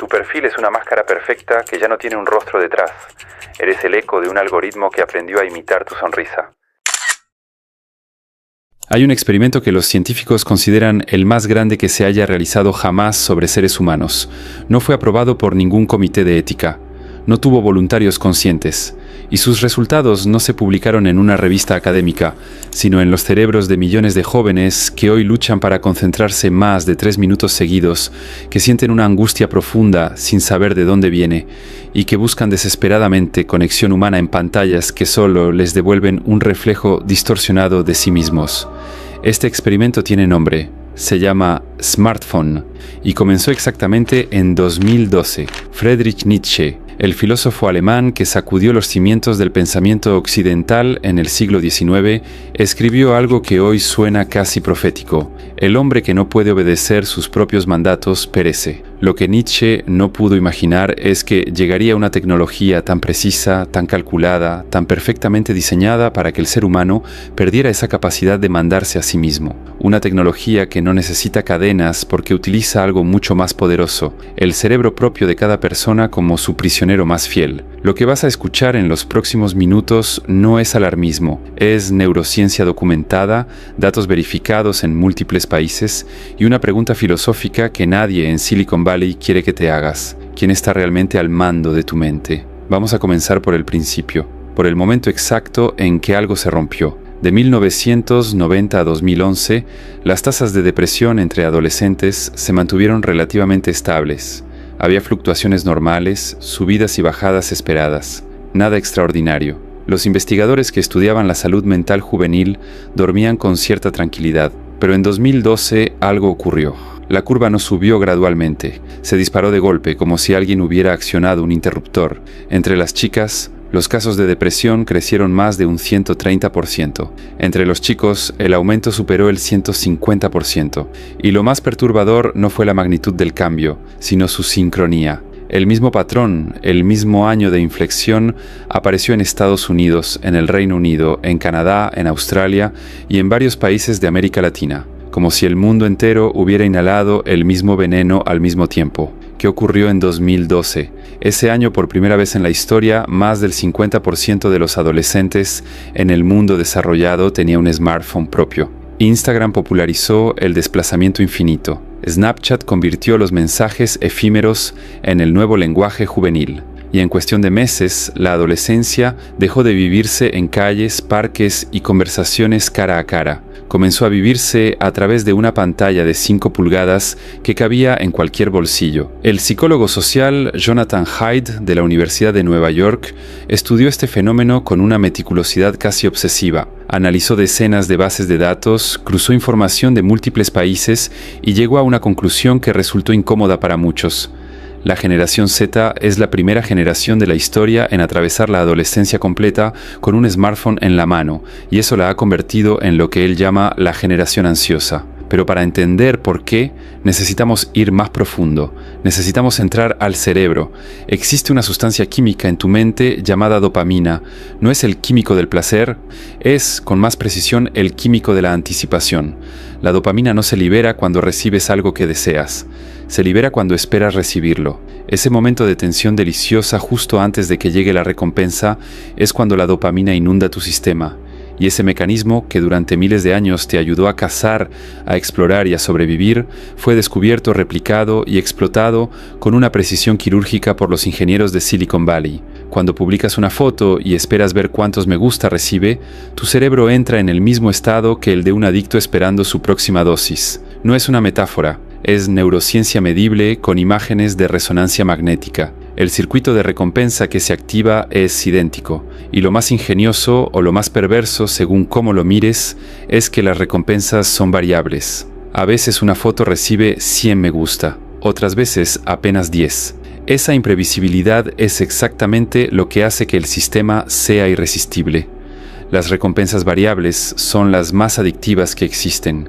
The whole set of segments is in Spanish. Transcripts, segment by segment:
Tu perfil es una máscara perfecta que ya no tiene un rostro detrás. Eres el eco de un algoritmo que aprendió a imitar tu sonrisa. Hay un experimento que los científicos consideran el más grande que se haya realizado jamás sobre seres humanos. No fue aprobado por ningún comité de ética. No tuvo voluntarios conscientes. Y sus resultados no se publicaron en una revista académica, sino en los cerebros de millones de jóvenes que hoy luchan para concentrarse más de 3 minutos seguidos, que sienten una angustia profunda sin saber de dónde viene, y que buscan desesperadamente conexión humana en pantallas que solo les devuelven un reflejo distorsionado de sí mismos. Este experimento tiene nombre. Se llama Smartphone y comenzó exactamente en 2012. Friedrich Nietzsche, el filósofo alemán que sacudió los cimientos del pensamiento occidental en el siglo XIX, escribió algo que hoy suena casi profético. El hombre que no puede obedecer sus propios mandatos perece. Lo que Nietzsche no pudo imaginar es que llegaría una tecnología tan precisa, tan calculada, tan perfectamente diseñada para que el ser humano perdiera esa capacidad de mandarse a sí mismo. Una tecnología que no necesita cadenas porque utiliza algo mucho más poderoso, el cerebro propio de cada persona como su prisionero más fiel. Lo que vas a escuchar en los próximos minutos no es alarmismo, es neurociencia documentada, datos verificados en múltiples países y una pregunta filosófica que nadie en Silicon Valley quiere que te hagas. ¿Quién está realmente al mando de tu mente? Vamos a comenzar por el principio, por el momento exacto en que algo se rompió. De 1990 a 2011, las tasas de depresión entre adolescentes se mantuvieron relativamente estables. Había fluctuaciones normales, subidas y bajadas esperadas. Nada extraordinario. Los investigadores que estudiaban la salud mental juvenil dormían con cierta tranquilidad. Pero en 2012 algo ocurrió. La curva no subió gradualmente. Se disparó de golpe, como si alguien hubiera accionado un interruptor. Entre las chicas, los casos de depresión crecieron más de un 130%. Entre los chicos, el aumento superó el 150%. Y lo más perturbador no fue la magnitud del cambio, sino su sincronía. El mismo patrón, el mismo año de inflexión, apareció en Estados Unidos, en el Reino Unido, en Canadá, en Australia y en varios países de América Latina, como si el mundo entero hubiera inhalado el mismo veneno al mismo tiempo. ¿Qué ocurrió en 2012? Ese año, por primera vez en la historia, más del 50% de los adolescentes en el mundo desarrollado tenía un smartphone propio. Instagram popularizó el desplazamiento infinito. Snapchat convirtió los mensajes efímeros en el nuevo lenguaje juvenil. Y en cuestión de meses, la adolescencia dejó de vivirse en calles, parques y conversaciones cara a cara. Comenzó a vivirse a través de una pantalla de 5 pulgadas que cabía en cualquier bolsillo. El psicólogo social Jonathan Haidt de la Universidad de Nueva York estudió este fenómeno con una meticulosidad casi obsesiva. Analizó decenas de bases de datos, cruzó información de múltiples países y llegó a una conclusión que resultó incómoda para muchos. La generación Z es la primera generación de la historia en atravesar la adolescencia completa con un smartphone en la mano, y eso la ha convertido en lo que él llama la generación ansiosa. Pero para entender por qué, necesitamos ir más profundo, necesitamos entrar al cerebro. Existe una sustancia química en tu mente llamada dopamina. No es el químico del placer, es, con más precisión, el químico de la anticipación. La dopamina no se libera cuando recibes algo que deseas, se libera cuando esperas recibirlo. Ese momento de tensión deliciosa justo antes de que llegue la recompensa es cuando la dopamina inunda tu sistema. Y ese mecanismo que durante miles de años te ayudó a cazar, a explorar y a sobrevivir, fue descubierto, replicado y explotado con una precisión quirúrgica por los ingenieros de Silicon Valley. Cuando publicas una foto y esperas ver cuántos me gusta recibe, tu cerebro entra en el mismo estado que el de un adicto esperando su próxima dosis. No es una metáfora, es neurociencia medible con imágenes de resonancia magnética. El circuito de recompensa que se activa es idéntico, y lo más ingenioso o lo más perverso, según cómo lo mires, es que las recompensas son variables. A veces una foto recibe 100 me gusta, otras veces apenas 10. Esa imprevisibilidad es exactamente lo que hace que el sistema sea irresistible. Las recompensas variables son las más adictivas que existen.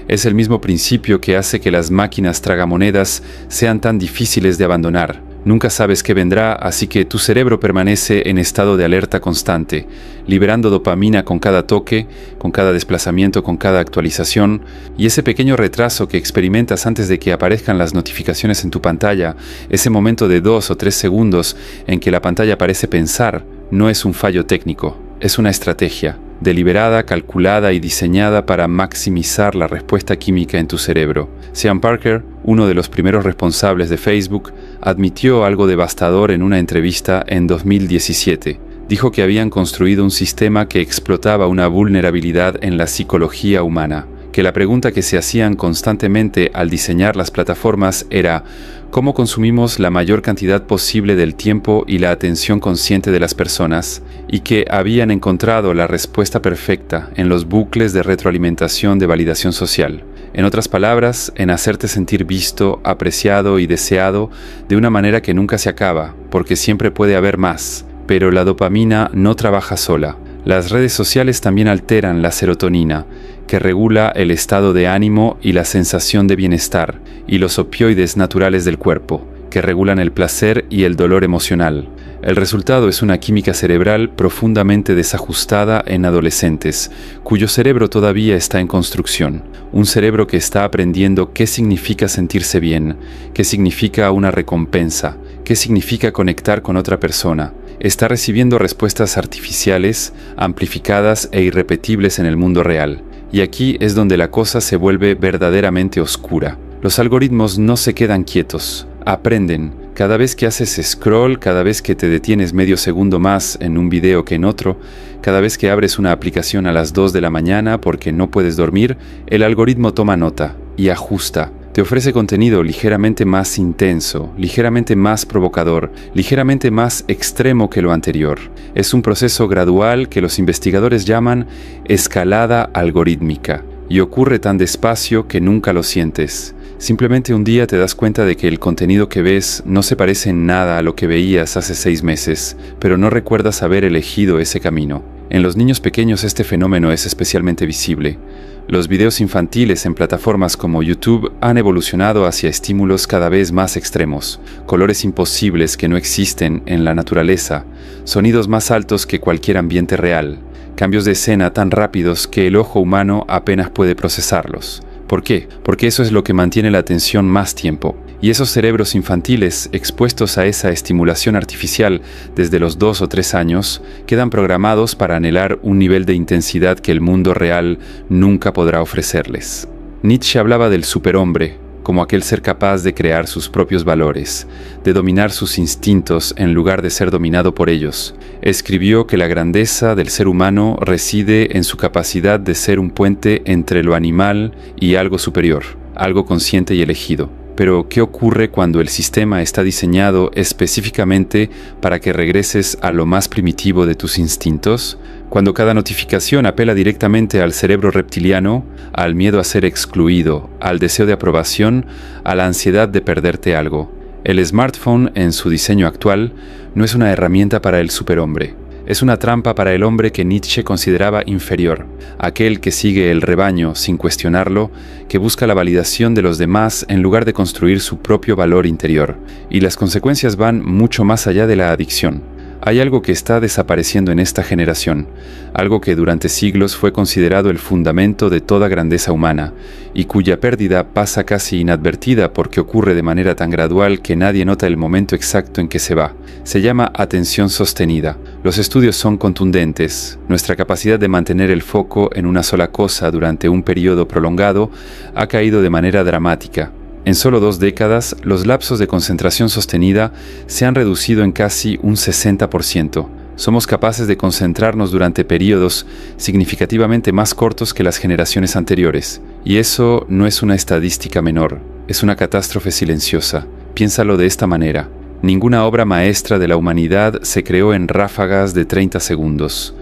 Es el mismo principio que hace que las máquinas tragamonedas sean tan difíciles de abandonar. Nunca sabes qué vendrá, así que tu cerebro permanece en estado de alerta constante, liberando dopamina con cada toque, con cada desplazamiento, con cada actualización, y ese pequeño retraso que experimentas antes de que aparezcan las notificaciones en tu pantalla, ese momento de 2 o 3 segundos en que la pantalla parece pensar, no es un fallo técnico, es una estrategia, deliberada, calculada y diseñada para maximizar la respuesta química en tu cerebro. Sean Parker, uno de los primeros responsables de Facebook, admitió algo devastador en una entrevista en 2017. Dijo que habían construido un sistema que explotaba una vulnerabilidad en la psicología humana, que la pregunta que se hacían constantemente al diseñar las plataformas era ¿cómo consumimos la mayor cantidad posible del tiempo y la atención consciente de las personas? Y que habían encontrado la respuesta perfecta en los bucles de retroalimentación de validación social. En otras palabras, en hacerte sentir visto, apreciado y deseado de una manera que nunca se acaba, porque siempre puede haber más. Pero la dopamina no trabaja sola. Las redes sociales también alteran la serotonina, que regula el estado de ánimo y la sensación de bienestar, y los opioides naturales del cuerpo, que regulan el placer y el dolor emocional. El resultado es una química cerebral profundamente desajustada en adolescentes, cuyo cerebro todavía está en construcción. Un cerebro que está aprendiendo qué significa sentirse bien, qué significa una recompensa, qué significa conectar con otra persona. Está recibiendo respuestas artificiales, amplificadas e irrepetibles en el mundo real. Y aquí es donde la cosa se vuelve verdaderamente oscura. Los algoritmos no se quedan quietos, aprenden. Cada vez que haces scroll, cada vez que te detienes medio segundo más en un video que en otro, cada vez que abres una aplicación a las 2 de la mañana porque no puedes dormir, el algoritmo toma nota y ajusta. Te ofrece contenido ligeramente más intenso, ligeramente más provocador, ligeramente más extremo que lo anterior. Es un proceso gradual que los investigadores llaman escalada algorítmica y ocurre tan despacio que nunca lo sientes. Simplemente un día te das cuenta de que el contenido que ves no se parece en nada a lo que veías hace 6 meses, pero no recuerdas haber elegido ese camino. En los niños pequeños este fenómeno es especialmente visible. Los videos infantiles en plataformas como YouTube han evolucionado hacia estímulos cada vez más extremos, colores imposibles que no existen en la naturaleza, sonidos más altos que cualquier ambiente real, cambios de escena tan rápidos que el ojo humano apenas puede procesarlos. ¿Por qué? Porque eso es lo que mantiene la atención más tiempo. Y esos cerebros infantiles, expuestos a esa estimulación artificial desde los 2 o 3 años, quedan programados para anhelar un nivel de intensidad que el mundo real nunca podrá ofrecerles. Nietzsche hablaba del superhombre, como aquel ser capaz de crear sus propios valores, de dominar sus instintos en lugar de ser dominado por ellos. Escribió que la grandeza del ser humano reside en su capacidad de ser un puente entre lo animal y algo superior, algo consciente y elegido. Pero, ¿qué ocurre cuando el sistema está diseñado específicamente para que regreses a lo más primitivo de tus instintos? Cuando cada notificación apela directamente al cerebro reptiliano, al miedo a ser excluido, al deseo de aprobación, a la ansiedad de perderte algo. El smartphone, en su diseño actual, no es una herramienta para el superhombre. Es una trampa para el hombre que Nietzsche consideraba inferior, aquel que sigue el rebaño sin cuestionarlo, que busca la validación de los demás en lugar de construir su propio valor interior. Y las consecuencias van mucho más allá de la adicción. Hay algo que está desapareciendo en esta generación, algo que durante siglos fue considerado el fundamento de toda grandeza humana, y cuya pérdida pasa casi inadvertida porque ocurre de manera tan gradual que nadie nota el momento exacto en que se va. Se llama atención sostenida. Los estudios son contundentes. Nuestra capacidad de mantener el foco en una sola cosa durante un periodo prolongado ha caído de manera dramática. En solo 2 décadas, los lapsos de concentración sostenida se han reducido en casi un 60%. Somos capaces de concentrarnos durante periodos significativamente más cortos que las generaciones anteriores. Y eso no es una estadística menor, es una catástrofe silenciosa. Piénsalo de esta manera. Ninguna obra maestra de la humanidad se creó en ráfagas de 30 segundos.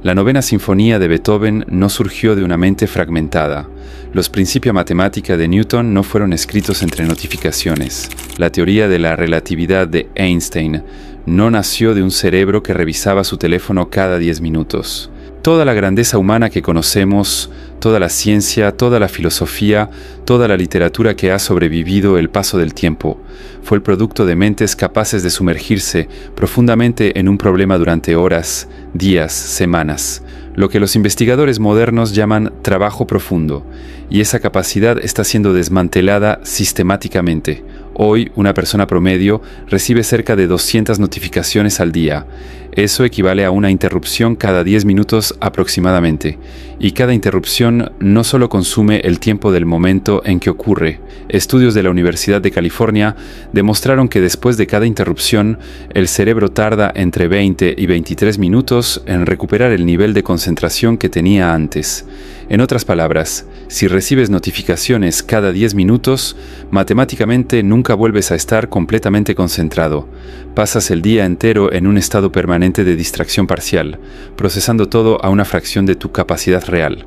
La 9ª Sinfonía de Beethoven no surgió de una mente fragmentada. Los Principia Mathematica de Newton no fueron escritos entre notificaciones. La teoría de la relatividad de Einstein no nació de un cerebro que revisaba su teléfono cada 10 minutos. Toda la grandeza humana que conocemos, toda la ciencia, toda la filosofía, toda la literatura que ha sobrevivido el paso del tiempo, fue el producto de mentes capaces de sumergirse profundamente en un problema durante horas, días, semanas, lo que los investigadores modernos llaman trabajo profundo, y esa capacidad está siendo desmantelada sistemáticamente. Hoy, una persona promedio recibe cerca de 200 notificaciones al día. Eso equivale a una interrupción cada 10 minutos aproximadamente. Y cada interrupción no solo consume el tiempo del momento en que ocurre. Estudios de la Universidad de California demostraron que después de cada interrupción, el cerebro tarda entre 20 y 23 minutos en recuperar el nivel de concentración que tenía antes. En otras palabras, si recibes notificaciones cada 10 minutos, matemáticamente nunca vuelves a estar completamente concentrado. Pasas el día entero en un estado permanente de distracción parcial, procesando todo a una fracción de tu capacidad real.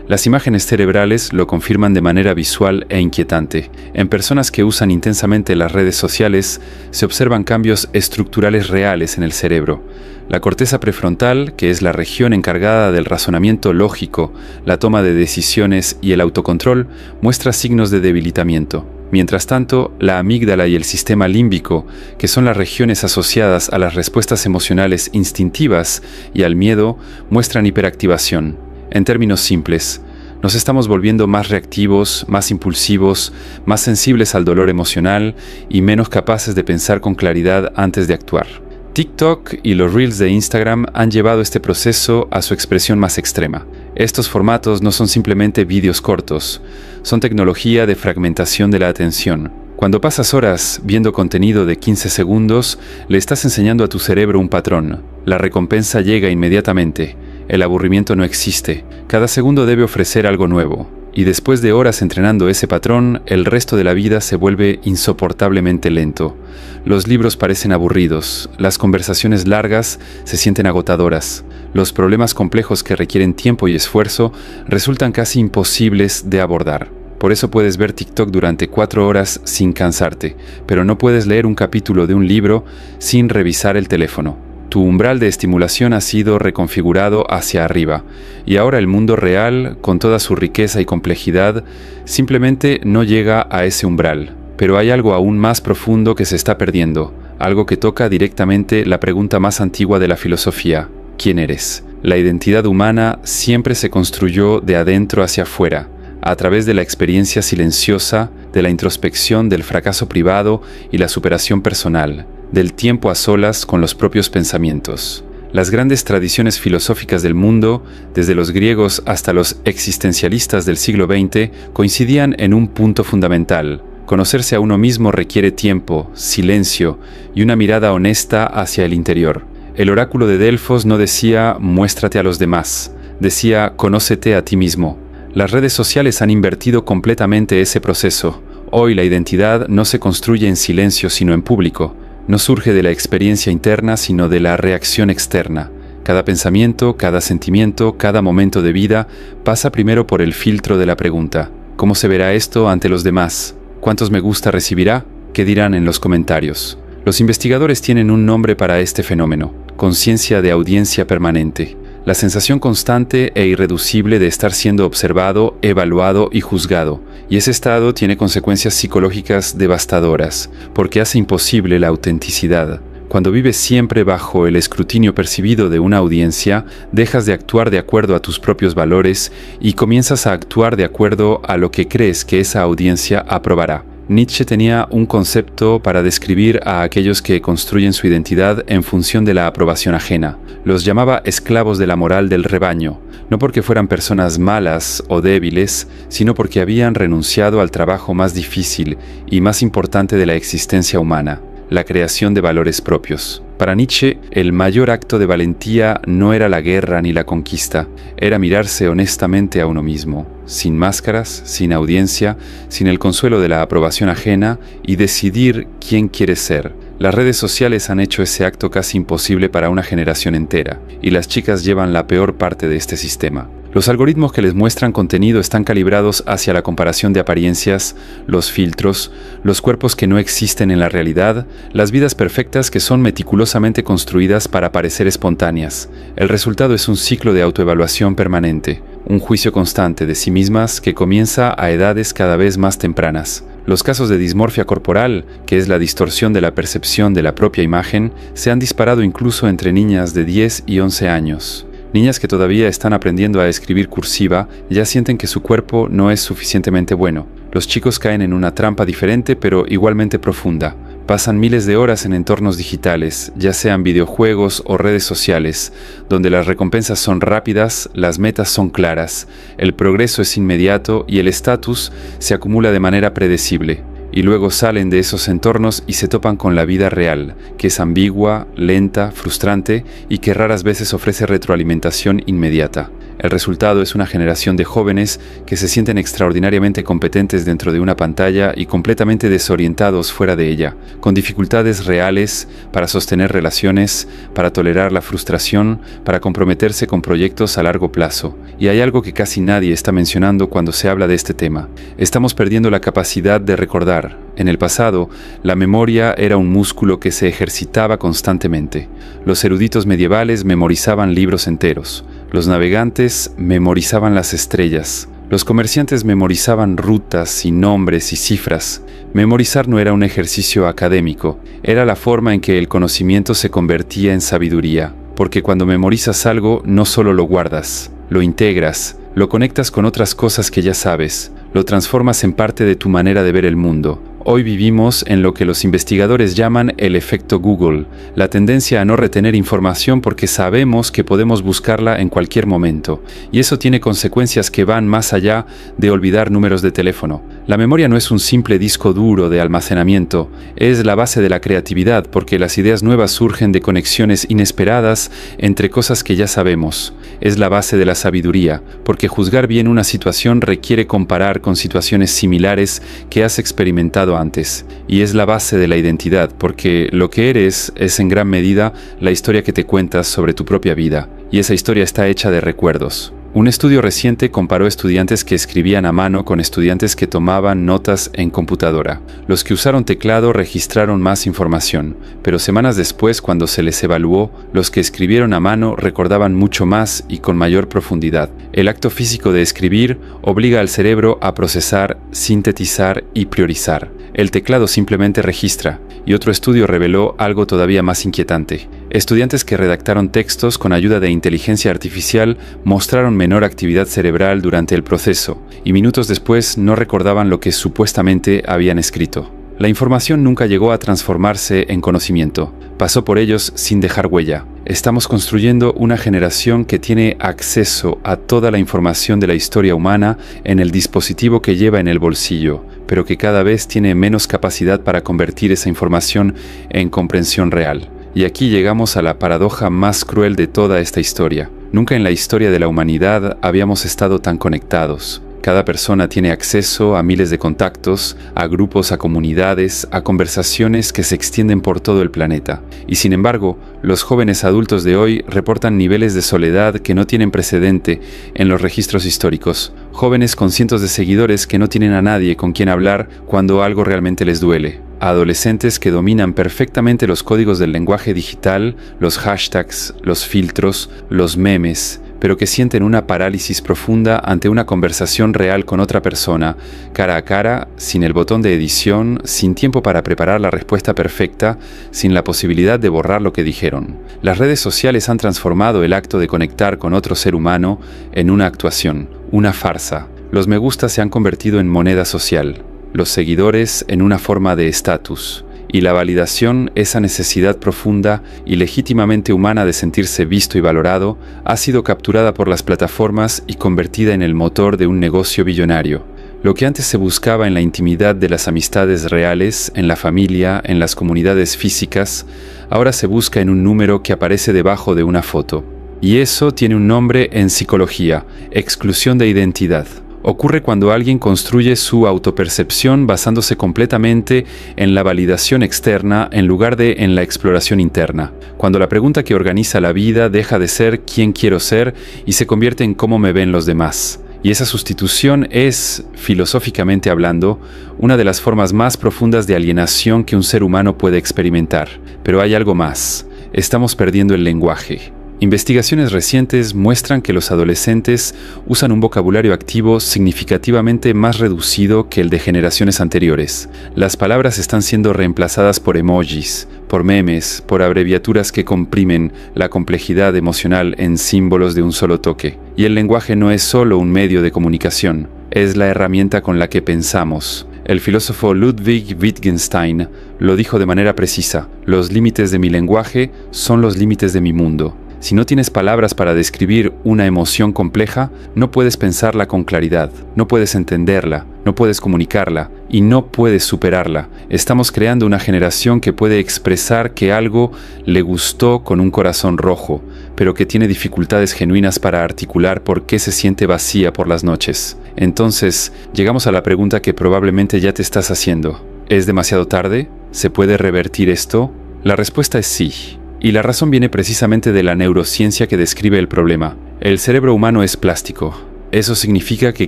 Las imágenes cerebrales lo confirman de manera visual e inquietante. En personas que usan intensamente las redes sociales, se observan cambios estructurales reales en el cerebro. La corteza prefrontal, que es la región encargada del razonamiento lógico, la toma de decisiones y el autocontrol, muestra signos de debilitamiento. Mientras tanto, la amígdala y el sistema límbico, que son las regiones asociadas a las respuestas emocionales instintivas y al miedo, muestran hiperactivación. En términos simples, nos estamos volviendo más reactivos, más impulsivos, más sensibles al dolor emocional y menos capaces de pensar con claridad antes de actuar. TikTok y los Reels de Instagram han llevado este proceso a su expresión más extrema. Estos formatos no son simplemente vídeos cortos, son tecnología de fragmentación de la atención. Cuando pasas horas viendo contenido de 15 segundos, le estás enseñando a tu cerebro un patrón. La recompensa llega inmediatamente. El aburrimiento no existe. Cada segundo debe ofrecer algo nuevo. Y después de horas entrenando ese patrón, el resto de la vida se vuelve insoportablemente lento. Los libros parecen aburridos, las conversaciones largas se sienten agotadoras, los problemas complejos que requieren tiempo y esfuerzo resultan casi imposibles de abordar. Por eso puedes ver TikTok durante 4 horas sin cansarte, pero no puedes leer un capítulo de un libro sin revisar el teléfono. Tu umbral de estimulación ha sido reconfigurado hacia arriba, y ahora el mundo real, con toda su riqueza y complejidad, simplemente no llega a ese umbral. Pero hay algo aún más profundo que se está perdiendo, algo que toca directamente la pregunta más antigua de la filosofía: ¿quién eres? La identidad humana siempre se construyó de adentro hacia afuera, a través de la experiencia silenciosa, de la introspección del fracaso privado y la superación personal, del tiempo a solas con los propios pensamientos. Las grandes tradiciones filosóficas del mundo, desde los griegos hasta los existencialistas del siglo XX, coincidían en un punto fundamental. Conocerse a uno mismo requiere tiempo, silencio y una mirada honesta hacia el interior. El oráculo de Delfos no decía «muéstrate a los demás», decía «conócete a ti mismo». Las redes sociales han invertido completamente ese proceso. Hoy la identidad no se construye en silencio sino en público. No surge de la experiencia interna, sino de la reacción externa. Cada pensamiento, cada sentimiento, cada momento de vida pasa primero por el filtro de la pregunta: ¿cómo se verá esto ante los demás? ¿Cuántos me gusta recibirá? ¿Qué dirán en los comentarios? Los investigadores tienen un nombre para este fenómeno: conciencia de audiencia permanente. La sensación constante e irreducible de estar siendo observado, evaluado y juzgado. Y ese estado tiene consecuencias psicológicas devastadoras, porque hace imposible la autenticidad. Cuando vives siempre bajo el escrutinio percibido de una audiencia, dejas de actuar de acuerdo a tus propios valores y comienzas a actuar de acuerdo a lo que crees que esa audiencia aprobará. Nietzsche tenía un concepto para describir a aquellos que construyen su identidad en función de la aprobación ajena. Los llamaba esclavos de la moral del rebaño, no porque fueran personas malas o débiles, sino porque habían renunciado al trabajo más difícil y más importante de la existencia humana: la creación de valores propios. Para Nietzsche, el mayor acto de valentía no era la guerra ni la conquista, era mirarse honestamente a uno mismo, sin máscaras, sin audiencia, sin el consuelo de la aprobación ajena, y decidir quién quiere ser. Las redes sociales han hecho ese acto casi imposible para una generación entera, y las chicas llevan la peor parte de este sistema. Los algoritmos que les muestran contenido están calibrados hacia la comparación de apariencias, los filtros, los cuerpos que no existen en la realidad, las vidas perfectas que son meticulosamente construidas para parecer espontáneas. El resultado es un ciclo de autoevaluación permanente, un juicio constante de sí mismas que comienza a edades cada vez más tempranas. Los casos de dismorfia corporal, que es la distorsión de la percepción de la propia imagen, se han disparado incluso entre niñas de 10 y 11 años. Niñas que todavía están aprendiendo a escribir cursiva ya sienten que su cuerpo no es suficientemente bueno. Los chicos caen en una trampa diferente pero igualmente profunda. Pasan miles de horas en entornos digitales, ya sean videojuegos o redes sociales, donde las recompensas son rápidas, las metas son claras, el progreso es inmediato y el estatus se acumula de manera predecible. Y luego salen de esos entornos y se topan con la vida real, que es ambigua, lenta, frustrante y que raras veces ofrece retroalimentación inmediata. El resultado es una generación de jóvenes que se sienten extraordinariamente competentes dentro de una pantalla y completamente desorientados fuera de ella, con dificultades reales para sostener relaciones, para tolerar la frustración, para comprometerse con proyectos a largo plazo. Y hay algo que casi nadie está mencionando cuando se habla de este tema. Estamos perdiendo la capacidad de recordar. En el pasado, la memoria era un músculo que se ejercitaba constantemente. Los eruditos medievales memorizaban libros enteros. Los navegantes memorizaban las estrellas. Los comerciantes memorizaban rutas y nombres y cifras. Memorizar no era un ejercicio académico, era la forma en que el conocimiento se convertía en sabiduría. Porque cuando memorizas algo, no solo lo guardas, lo integras, lo conectas con otras cosas que ya sabes, lo transformas en parte de tu manera de ver el mundo. Hoy vivimos en lo que los investigadores llaman el efecto Google, la tendencia a no retener información porque sabemos que podemos buscarla en cualquier momento, y eso tiene consecuencias que van más allá de olvidar números de teléfono. La memoria no es un simple disco duro de almacenamiento, es la base de la creatividad porque las ideas nuevas surgen de conexiones inesperadas entre cosas que ya sabemos. Es la base de la sabiduría, porque juzgar bien una situación requiere comparar con situaciones similares que has experimentado antes, y es la base de la identidad, porque lo que eres es en gran medida la historia que te cuentas sobre tu propia vida, y esa historia está hecha de recuerdos. Un estudio reciente comparó estudiantes que escribían a mano con estudiantes que tomaban notas en computadora. Los que usaron teclado registraron más información, pero semanas después, cuando se les evaluó, los que escribieron a mano recordaban mucho más y con mayor profundidad. El acto físico de escribir obliga al cerebro a procesar, sintetizar y priorizar. El teclado simplemente registra, y otro estudio reveló algo todavía más inquietante. Estudiantes que redactaron textos con ayuda de inteligencia artificial mostraron menor actividad cerebral durante el proceso, y minutos después no recordaban lo que supuestamente habían escrito. La información nunca llegó a transformarse en conocimiento, pasó por ellos sin dejar huella. Estamos construyendo una generación que tiene acceso a toda la información de la historia humana en el dispositivo que lleva en el bolsillo, pero que cada vez tiene menos capacidad para convertir esa información en comprensión real. Y aquí llegamos a la paradoja más cruel de toda esta historia. Nunca en la historia de la humanidad habíamos estado tan conectados. Cada persona tiene acceso a miles de contactos, a grupos, a comunidades, a conversaciones que se extienden por todo el planeta. Y sin embargo, los jóvenes adultos de hoy reportan niveles de soledad que no tienen precedente en los registros históricos. Jóvenes con cientos de seguidores que no tienen a nadie con quien hablar cuando algo realmente les duele. Adolescentes que dominan perfectamente los códigos del lenguaje digital, los hashtags, los filtros, los memes, pero que sienten una parálisis profunda ante una conversación real con otra persona, cara a cara, sin el botón de edición, sin tiempo para preparar la respuesta perfecta, sin la posibilidad de borrar lo que dijeron. Las redes sociales han transformado el acto de conectar con otro ser humano en una actuación, una farsa. Los me gusta se han convertido en moneda social, los seguidores en una forma de estatus. Y la validación, esa necesidad profunda y legítimamente humana de sentirse visto y valorado, ha sido capturada por las plataformas y convertida en el motor de un negocio billonario. Lo que antes se buscaba en la intimidad de las amistades reales, en la familia, en las comunidades físicas, ahora se busca en un número que aparece debajo de una foto. Y eso tiene un nombre en psicología: exclusión de identidad. Ocurre cuando alguien construye su autopercepción basándose completamente en la validación externa en lugar de en la exploración interna. Cuando la pregunta que organiza la vida deja de ser quién quiero ser y se convierte en cómo me ven los demás. Y esa sustitución es, filosóficamente hablando, una de las formas más profundas de alienación que un ser humano puede experimentar. Pero hay algo más. Estamos perdiendo el lenguaje. Investigaciones recientes muestran que los adolescentes usan un vocabulario activo significativamente más reducido que el de generaciones anteriores. Las palabras están siendo reemplazadas por emojis, por memes, por abreviaturas que comprimen la complejidad emocional en símbolos de un solo toque. Y el lenguaje no es solo un medio de comunicación, es la herramienta con la que pensamos. El filósofo Ludwig Wittgenstein lo dijo de manera precisa: los límites de mi lenguaje son los límites de mi mundo. Si no tienes palabras para describir una emoción compleja, no puedes pensarla con claridad, no puedes entenderla, no puedes comunicarla y no puedes superarla. Estamos creando una generación que puede expresar que algo le gustó con un corazón rojo, pero que tiene dificultades genuinas para articular por qué se siente vacía por las noches. Entonces, llegamos a la pregunta que probablemente ya te estás haciendo. ¿Es demasiado tarde? ¿Se puede revertir esto? La respuesta es sí. Y la razón viene precisamente de la neurociencia que describe el problema. El cerebro humano es plástico. Eso significa que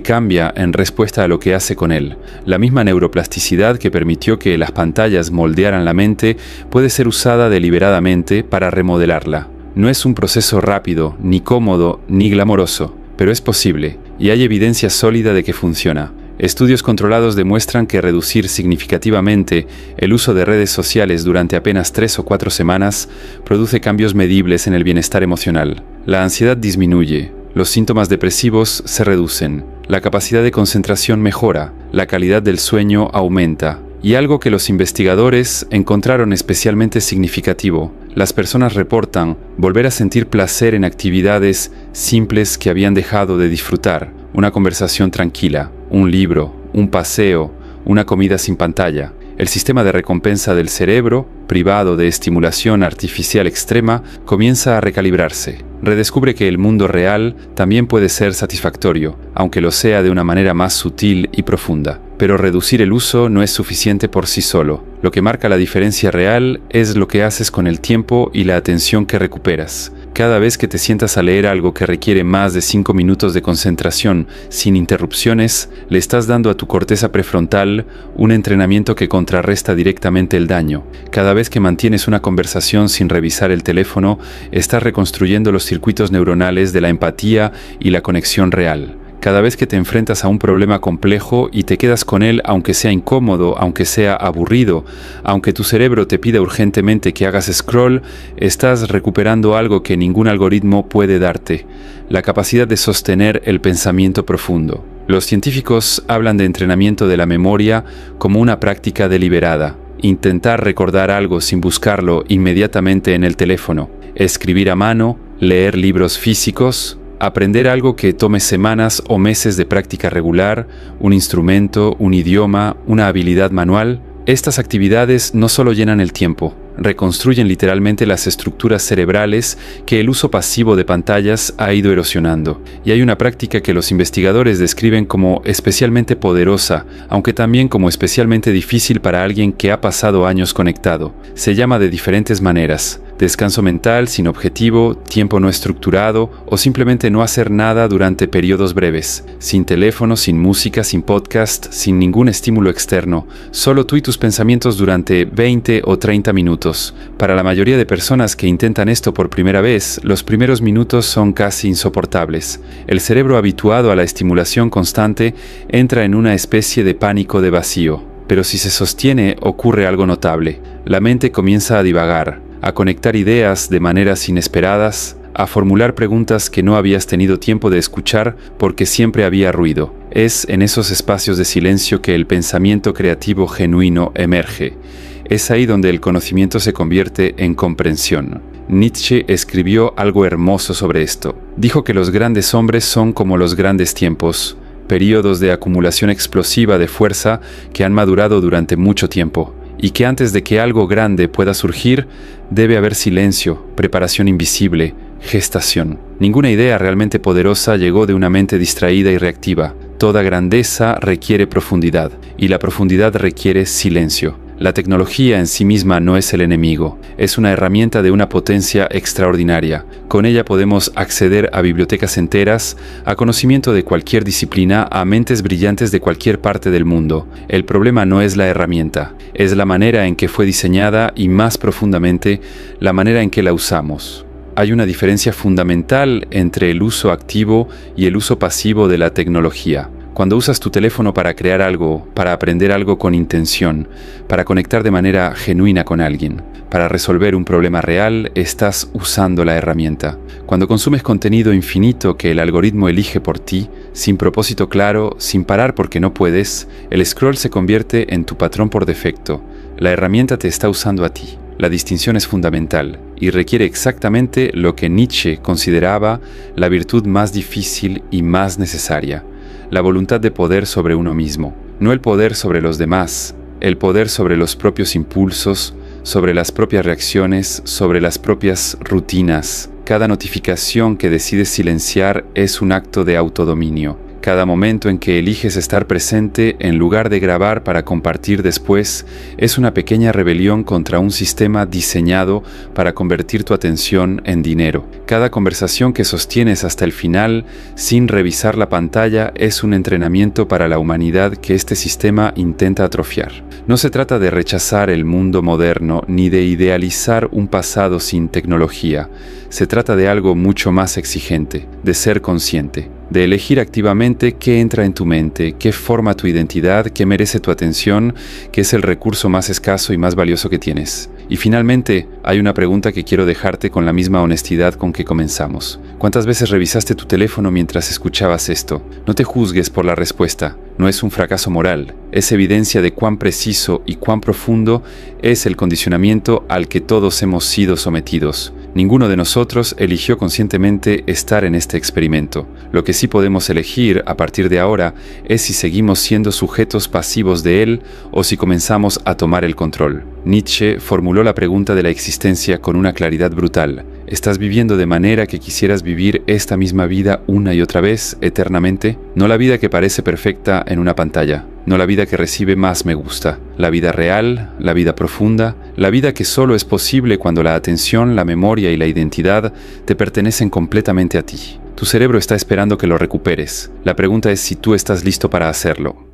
cambia en respuesta a lo que hace con él. La misma neuroplasticidad que permitió que las pantallas moldearan la mente puede ser usada deliberadamente para remodelarla. No es un proceso rápido, ni cómodo, ni glamoroso, pero es posible, y hay evidencia sólida de que funciona. Estudios controlados demuestran que reducir significativamente el uso de redes sociales durante apenas 3 o 4 semanas produce cambios medibles en el bienestar emocional. La ansiedad disminuye, los síntomas depresivos se reducen, la capacidad de concentración mejora, la calidad del sueño aumenta. Y algo que los investigadores encontraron especialmente significativo: las personas reportan volver a sentir placer en actividades simples que habían dejado de disfrutar. Una conversación tranquila, un libro, un paseo, una comida sin pantalla. El sistema de recompensa del cerebro, privado de estimulación artificial extrema, comienza a recalibrarse. Redescubre que el mundo real también puede ser satisfactorio, aunque lo sea de una manera más sutil y profunda. Pero reducir el uso no es suficiente por sí solo. Lo que marca la diferencia real es lo que haces con el tiempo y la atención que recuperas. Cada vez que te sientas a leer algo que requiere más de 5 minutos de concentración sin interrupciones, le estás dando a tu corteza prefrontal un entrenamiento que contrarresta directamente el daño. Cada vez que mantienes una conversación sin revisar el teléfono, estás reconstruyendo los circuitos neuronales de la empatía y la conexión real. Cada vez que te enfrentas a un problema complejo y te quedas con él, aunque sea incómodo, aunque sea aburrido, aunque tu cerebro te pida urgentemente que hagas scroll, estás recuperando algo que ningún algoritmo puede darte: la capacidad de sostener el pensamiento profundo. Los científicos hablan de entrenamiento de la memoria como una práctica deliberada. Intentar recordar algo sin buscarlo inmediatamente en el teléfono, escribir a mano, leer libros físicos, aprender algo que tome semanas o meses de práctica regular, un instrumento, un idioma, una habilidad manual. Estas actividades no solo llenan el tiempo, reconstruyen literalmente las estructuras cerebrales que el uso pasivo de pantallas ha ido erosionando. Y hay una práctica que los investigadores describen como especialmente poderosa, aunque también como especialmente difícil para alguien que ha pasado años conectado. Se llama de diferentes maneras: descanso mental sin objetivo, tiempo no estructurado o simplemente no hacer nada durante periodos breves, sin teléfono, sin música, sin podcast, sin ningún estímulo externo, solo tú y tus pensamientos durante 20 o 30 minutos. Para la mayoría de personas que intentan esto por primera vez, los primeros minutos son casi insoportables. El cerebro habituado a la estimulación constante entra en una especie de pánico de vacío. Pero si se sostiene, ocurre algo notable. La mente comienza a divagar, a conectar ideas de maneras inesperadas, a formular preguntas que no habías tenido tiempo de escuchar porque siempre había ruido. Es en esos espacios de silencio que el pensamiento creativo genuino emerge. Es ahí donde el conocimiento se convierte en comprensión. Nietzsche escribió algo hermoso sobre esto. Dijo que los grandes hombres son como los grandes tiempos, períodos de acumulación explosiva de fuerza que han madurado durante mucho tiempo, y que antes de que algo grande pueda surgir, debe haber silencio, preparación invisible, gestación. Ninguna idea realmente poderosa llegó de una mente distraída y reactiva. Toda grandeza requiere profundidad, y la profundidad requiere silencio. La tecnología en sí misma no es el enemigo, es una herramienta de una potencia extraordinaria. Con ella podemos acceder a bibliotecas enteras, a conocimiento de cualquier disciplina, a mentes brillantes de cualquier parte del mundo. El problema no es la herramienta, es la manera en que fue diseñada y, más profundamente, la manera en que la usamos. Hay una diferencia fundamental entre el uso activo y el uso pasivo de la tecnología. Cuando usas tu teléfono para crear algo, para aprender algo con intención, para conectar de manera genuina con alguien, para resolver un problema real, estás usando la herramienta. Cuando consumes contenido infinito que el algoritmo elige por ti, sin propósito claro, sin parar porque no puedes, el scroll se convierte en tu patrón por defecto. La herramienta te está usando a ti. La distinción es fundamental y requiere exactamente lo que Nietzsche consideraba la virtud más difícil y más necesaria: la voluntad de poder sobre uno mismo. No el poder sobre los demás, el poder sobre los propios impulsos, sobre las propias reacciones, sobre las propias rutinas. Cada notificación que decides silenciar es un acto de autodominio. Cada momento en que eliges estar presente en lugar de grabar para compartir después es una pequeña rebelión contra un sistema diseñado para convertir tu atención en dinero. Cada conversación que sostienes hasta el final sin revisar la pantalla es un entrenamiento para la humanidad que este sistema intenta atrofiar. No se trata de rechazar el mundo moderno ni de idealizar un pasado sin tecnología. Se trata de algo mucho más exigente, de ser consciente, de elegir activamente qué entra en tu mente, qué forma tu identidad, qué merece tu atención, qué es el recurso más escaso y más valioso que tienes. Y finalmente, hay una pregunta que quiero dejarte con la misma honestidad con que comenzamos. ¿Cuántas veces revisaste tu teléfono mientras escuchabas esto? No te juzgues por la respuesta. No es un fracaso moral. Es evidencia de cuán preciso y cuán profundo es el condicionamiento al que todos hemos sido sometidos. Ninguno de nosotros eligió conscientemente estar en este experimento. Lo que sí podemos elegir a partir de ahora es si seguimos siendo sujetos pasivos de él o si comenzamos a tomar el control. Nietzsche formuló la pregunta de la existencia con una claridad brutal. ¿Estás viviendo de manera que quisieras vivir esta misma vida una y otra vez, eternamente? No la vida que parece perfecta en una pantalla, no la vida que recibe más me gusta, la vida real, la vida profunda, la vida que solo es posible cuando la atención, la memoria y la identidad te pertenecen completamente a ti. Tu cerebro está esperando que lo recuperes. La pregunta es si tú estás listo para hacerlo.